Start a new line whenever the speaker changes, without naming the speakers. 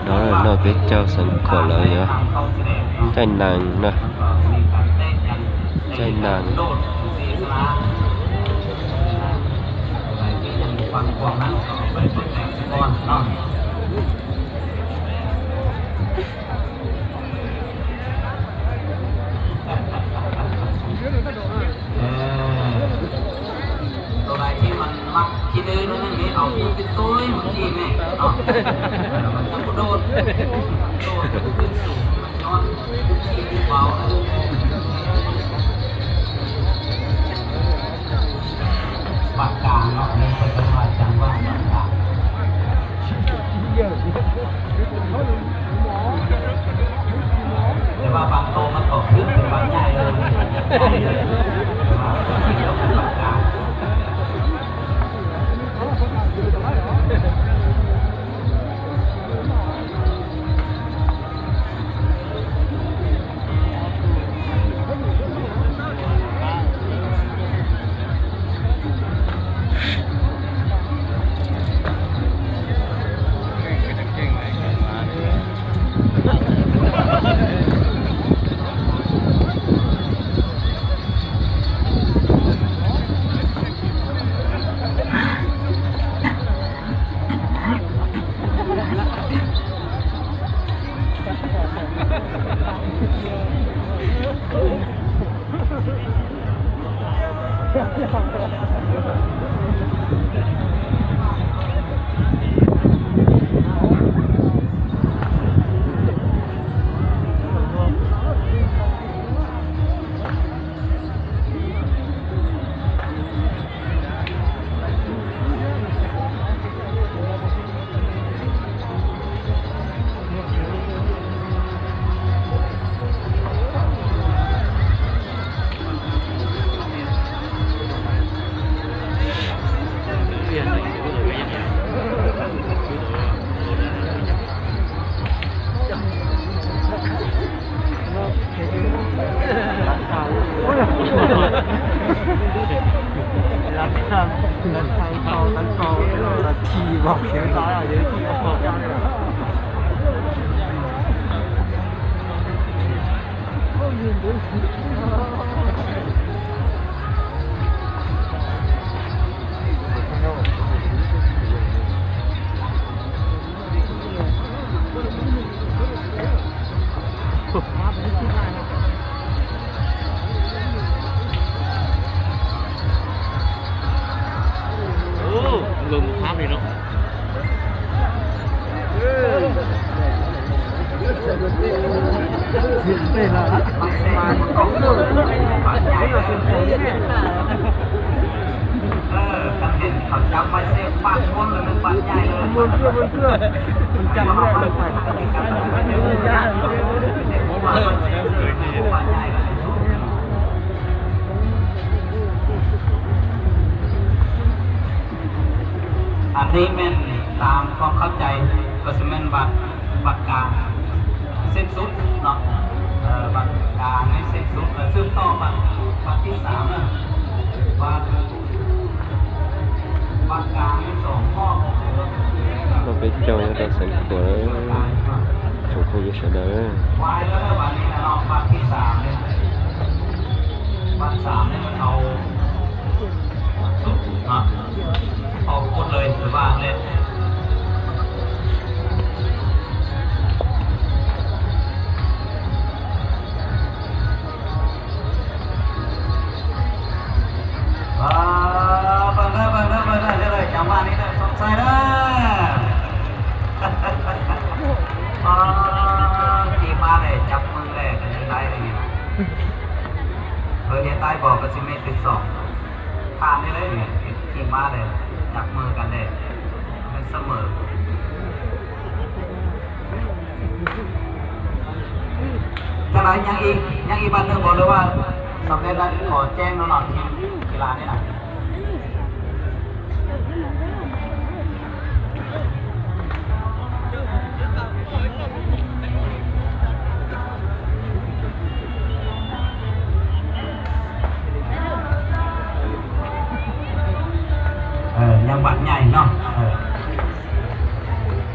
đó là nó biết trao sẵn cổ lợi nhá chai nàng nè chai nàng
ตัวไหนที่มันมักคิดเลยนั่นนี่เอาเป็นตัวมันทีแม่มันต้องโดนขึ้นสูงมันนอนทีเบาปากกาเนาะนี่เป็นจังหวัดจังหวัดปากกาแต่ว่าบางโตมันตกขึ้นเป็นบางใหญ่เลยปากกาบอกเสียงซ้ายอ่ะเดี๋ยวที่บอกยังไงลงภาพเลยเนาะเสียงเต้นละมาต้องเรื่องนี่เราเป็นคนที่ตั้งเห็นเขาจับไปเสียบปากคนเลยมันปัดใหญ่เลยมันเพื่อมันจำไม่ได้เลยอันนี้แม่นตามความเข้าใจก็จะแม่นบัตรกลางเส้นสุดเนาะบัตรกลางในเส้นสุดซึ่งต่อบัตรที่3นะบัตรกลางใน2ข้อ
nó biết trao nó trao sẵn cổ lợi không không biết sợ đời
วายแล้วบัตรนี้นะเนาะบัตรที่3เนี่ยบัตร3เนี่ยมันเอาสุดเนาะเอาหมดเลยหรือว่าเล่นเปิดเลยจังหวะนี้เลยสงสัยเลยขี่มาเลยจับมือเลยยังไงเลยเนี่ยใต้บอกก็ซิเมตร12ผ่านได้เลยเนี่ยขี่มาเลยจับมือกันเลยมันเสมอจะไหนยังอีกบันหนึ่งบอกเลยว่าสำเร็จแล้วขอแจ้งน้องๆทีมกีฬานี่หน่อย